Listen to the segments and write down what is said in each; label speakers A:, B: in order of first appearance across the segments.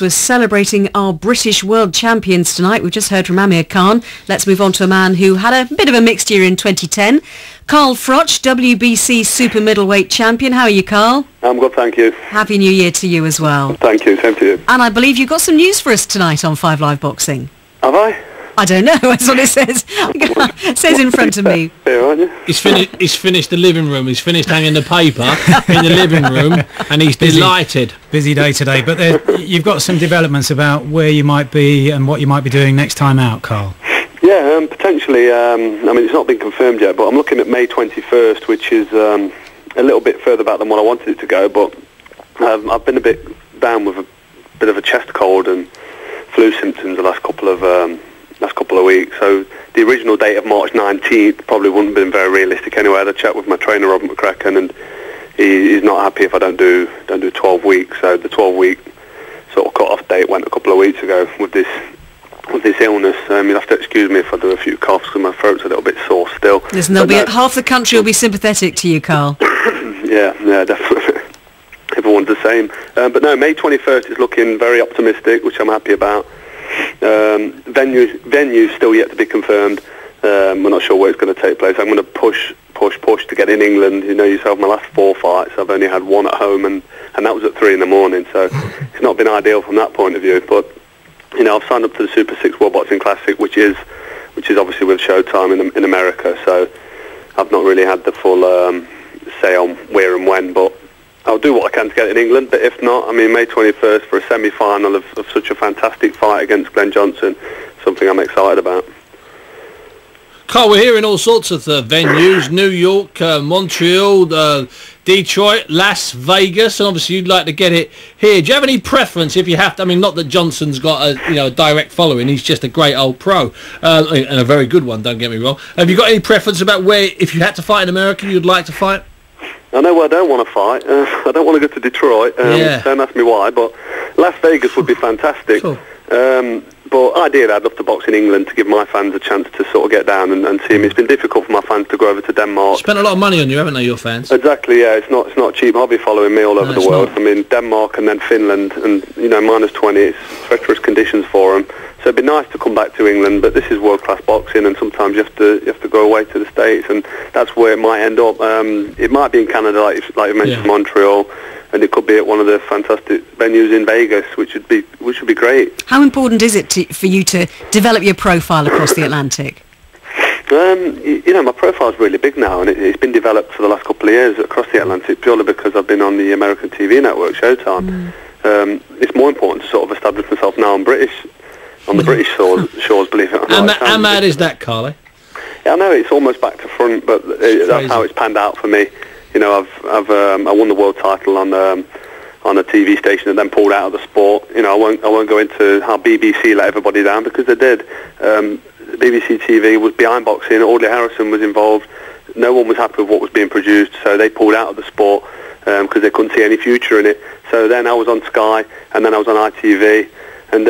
A: We're celebrating our British world champions tonight. We've just heard from Amir Khan. Let's move on to a man who had a bit of a mixed year in 2010. Carl Froch, WBC super middleweight champion. How are you, Carl?
B: I'm good, thank you.
A: Happy New Year to you as well.
B: Thank you, same to you.
A: And I believe you've got some news for us tonight on 5 Live Boxing.
B: Have I?
A: I don't know, that's what it says. It says in front of me.
B: Here, aren't you?
C: He's finished the living room. He's finished hanging the paper in the living room, and he's delighted.
D: Busy day today, but you've got some developments about where you might be and what you might be doing next time out, Carl.
B: Yeah, potentially. I mean, it's not been confirmed yet, but I'm looking at May 21st, which is a little bit further back than what I wanted it to go. But I've been a bit down with a bit of a chest cold and flu symptoms the last couple of weeks. So the original date of March 19th probably wouldn't have been very realistic anyway. I had a chat with my trainer, Robert McCracken, and he's not happy if I don't do 12 weeks. So the 12-week sort of cut-off date went a couple of weeks ago with this illness. You'll have to excuse me if I do a few coughs because my throat's a little bit sore still.
A: Listen, half the country will be sympathetic to you, Carl.
B: yeah, definitely. Everyone's the same. But no, May 21st is looking very optimistic, which I'm happy about. Venue still yet to be confirmed. We're not sure where it's going to take place. I'm going to push to get in England. You know yourself, my last 4 fights, I've only had one at home, and that was at 3 in the morning, so it's not been ideal from that point of view. But you know, I've signed up to the Super 6 World Boxing Classic, which is obviously with Showtime in America, so I've not really had the full say on where and when, but I'll do what I can to get it in England. But if not, I mean, May 21st for a semi-final of such a fantastic fight against Glenn Johnson, something I'm excited about.
C: Carl, we're hearing all sorts of venues: New York, Montreal, Detroit, Las Vegas, and obviously you'd like to get it here. Do you have any preference if you have to? I mean, not that Johnson's got a direct following; he's just a great old pro and a very good one. Don't get me wrong. Have you got any preference about where, if you had to fight in America, you'd like to fight?
B: I know where I don't want to fight. I don't want to go to Detroit. Don't ask me why, but Las Vegas would be fantastic. Cool. But ideally, I'd love to box in England to give my fans a chance to sort of get down and see me. It's been difficult for my fans to go over to Denmark.
C: Spent a lot of money on you, haven't they, your fans?
B: Exactly, yeah. It's not a cheap hobby following me all over the world. Not. I mean, Denmark and then Finland, and you know, -20. It's treacherous conditions for them. So it'd be nice to come back to England, but this is world-class boxing, and sometimes you have to go away to the States, and that's where it might end up. It might be in Canada, like you mentioned, Montreal. And it could be at one of the fantastic venues in Vegas, which would be great. How
A: important is it for you to develop your profile across the Atlantic?
B: You know, my profile's really big now, and it's been developed for the last couple of years across the Atlantic, purely because I've been on the American TV network, Showtime. It's more important to sort of establish myself now on the British shores, believe it or not.
C: How mad is that, Carly?
B: Yeah, I know it's almost back to front, but that's how it's panned out for me. You know, I won the world title on a TV station and then pulled out of the sport. You know, I won't go into how BBC let everybody down, because they did. BBC TV was behind boxing. Audley Harrison was involved. No one was happy with what was being produced, so they pulled out of the sport because they couldn't see any future in it. So then I was on Sky, and then I was on ITV, and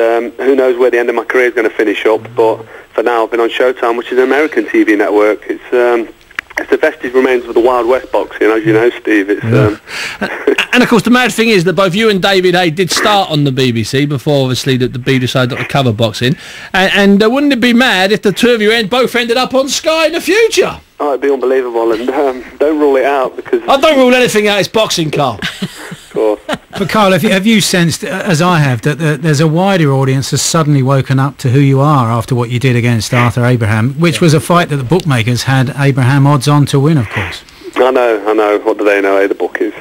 B: who knows where the end of my career is going to finish up. But for now, I've been on Showtime, which is an American TV network. It's the vestige remains of the Wild West boxing, as you know, Steve. It's
C: and of course, the mad thing is that both you and David Hay did start on the BBC before, obviously, that the B decided not to cover boxing. And wouldn't it be mad if the two of you both ended up on Sky in the future?
B: Oh, it'd be unbelievable, and don't rule it out, because
C: I don't rule anything out. It's boxing, Carl.
D: But Carl, have you sensed, as I have, that there's a wider audience has suddenly woken up to who you are after what you did against Arthur Abraham, which was a fight that the bookmakers had Abraham odds on to win, of course.
B: I know. What do they know? The bookies.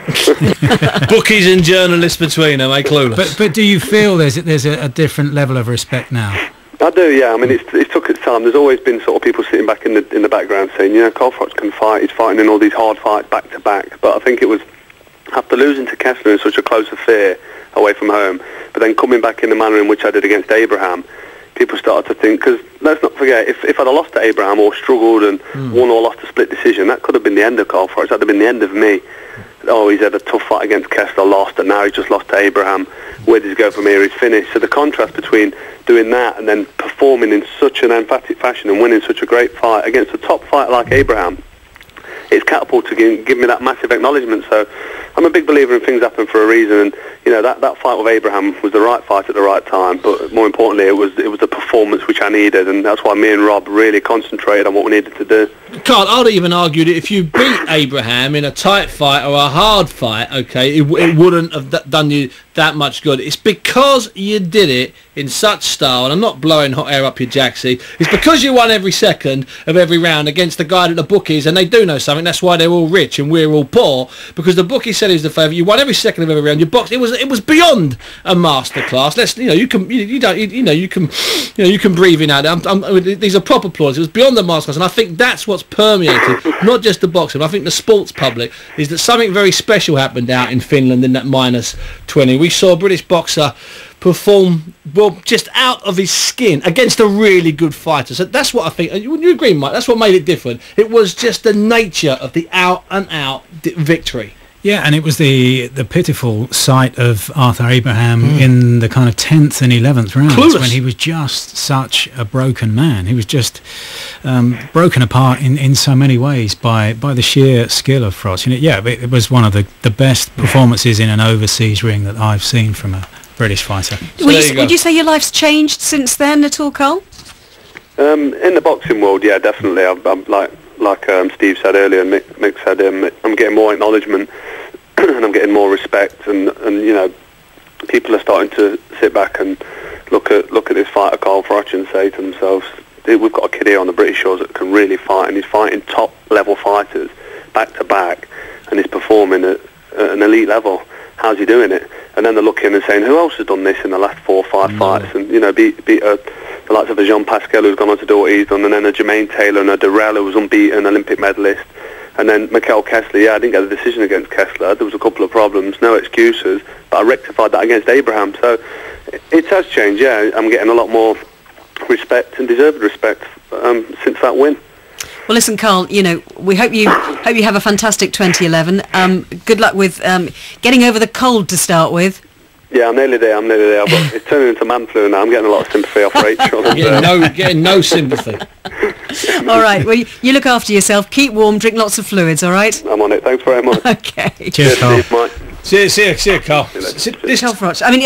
C: Bookies and journalists between them, clueless.
D: But do you feel there's a different level of respect now?
B: I do, yeah. I mean, it took its time. There's always been sort of people sitting back in the background saying, you know, Carl Froch can fight. He's fighting in all these hard fights back to back. But I think it was after losing to Kessler in such a close affair away from home, but then coming back in the manner in which I did against Abraham, people started to think, because let's not forget, if I'd have lost to Abraham or struggled and won or lost a split decision, that could have been the end of Carl Froch. That would have been the end of me. Oh, he's had a tough fight against Kessler, lost, and now he's just lost to Abraham. Where does he go from here? He's finished. So the contrast between doing that and then performing in such an emphatic fashion and winning such a great fight against a top fighter like Abraham, it's catapulted to give me that massive acknowledgement. So I'm a big believer in things happen for a reason, and you know that fight with Abraham was the right fight at the right time. But more importantly, it was the performance which I needed, and that's why me and Rob really concentrated on what we needed to do.
C: Carl, I'd even argue that if you beat Abraham in a tight fight or a hard fight, okay, it wouldn't have done you that much good. It's because you did it in such style, and I'm not blowing hot air up your jacksie, it's because you won every second of every round against the guy that the bookies, and they do know something, that's why they're all rich and we're all poor, because the bookies said he was the favourite. You won every second of every round. Your box, it was beyond a masterclass. Let's, you can breathe in out there. These are proper applause. It was beyond the masterclass, and I think that's what's permeated, not just the boxing, I think the sports public, is that something very special happened out in Finland in that -20. We saw a British boxer perform, well, just out of his skin against a really good fighter. So that's what I think. Would you agree, Mike? That's what made it different. It was just the nature of the out-and-out victory.
D: Yeah, and it was the pitiful sight of Arthur Abraham in the kind of 10th and 11th rounds. Clueless. When he was just such a broken man. He was just broken apart in so many ways by the sheer skill of Froch. And it was one of the best performances in an overseas ring that I've seen from a British fighter.
C: So
A: would you say your life's changed since then at all, Carl?
B: In the boxing world, yeah, definitely. I'm like Steve said earlier, and Mick said, I'm getting more acknowledgement and I'm getting more respect, and you know, people are starting to sit back and look at this fighter Carl Froch and say to themselves, we've got a kid here on the British shores that can really fight, and he's fighting top level fighters back to back, and he's performing at an elite level. How's he doing it? And then they're looking and saying, who else has done this in the last 4 or 5 fights? And you know, beat the likes of a Jean Pascal who's gone on to do what he's done, and then a Jermaine Taylor and a Durrell who was unbeaten, Olympic medalist, and then Mikel Kessler. Yeah, I didn't get a decision against Kessler. There was a couple of problems, no excuses, but I rectified that against Abraham. So it has changed. Yeah, I'm getting a lot more respect, and deserved respect since that win.
A: Well, listen, Carl, you know, we hope you have a fantastic 2011. Good luck with getting over the cold to start with.
B: Yeah, I'm nearly there. It's turning into man flu now. I'm getting a lot of sympathy off Rachel.
C: Getting no sympathy.
A: All right. Well, you look after yourself. Keep warm. Drink lots of fluids. All right.
B: I'm on it. Thanks very much.
A: Okay.
D: Cheers, Carl.
B: Steve, Mike.
C: See you, Carl.
A: Carl Froch. I mean,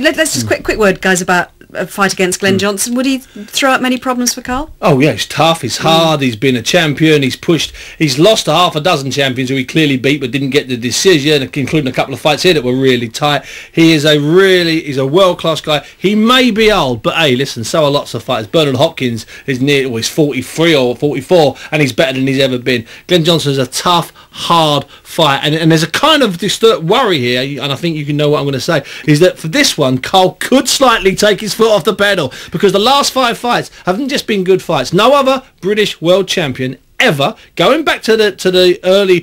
A: let's just quick word, guys, about a fight against Glenn Johnson. Would he throw out many problems for Carl?
C: Oh yeah, he's tough, he's hard, he's been a champion, he's lost to half a dozen champions who he clearly beat but didn't get the decision, including a couple of fights here that were really tight. He's a world-class guy. He may be old, but hey, listen, so are lots of fighters. Bernard Hopkins is he's 43 or 44, and he's better than he's ever been. Glenn Johnson's a tough, hard fight, and there's a kind of disturbed worry here, and I think you can know what I'm going to say, is that for this one, Carl could slightly take his foot off the pedal, because the last 5 fights haven't just been good fights. No other British world champion ever, going back to the early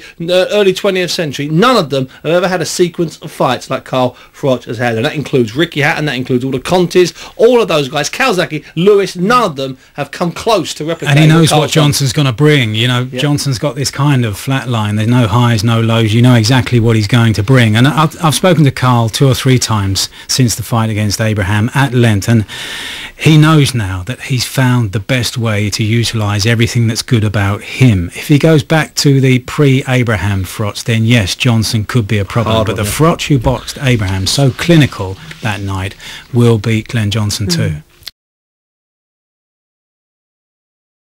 C: 20th century, none of them have ever had a sequence of fights like Carl Froch has had, and that includes Ricky Hatton, that includes all the Contis, all of those guys, Kawasaki, Lewis, none of them have come close to replicating.
D: And he knows what Johnson's going to bring. You know, Johnson's got this kind of flat line. There's no highs, no lows. You know exactly what he's going to bring. And I've spoken to Carl 2 or 3 times since the fight against Abraham at length, and he knows now that he's found the best way to utilise everything that's good about him. If he goes back to the pre-Abraham Froch, then yes, Johnson could be a problem. But the Froch who boxed Abraham so clinical that night will beat Glenn Johnson too.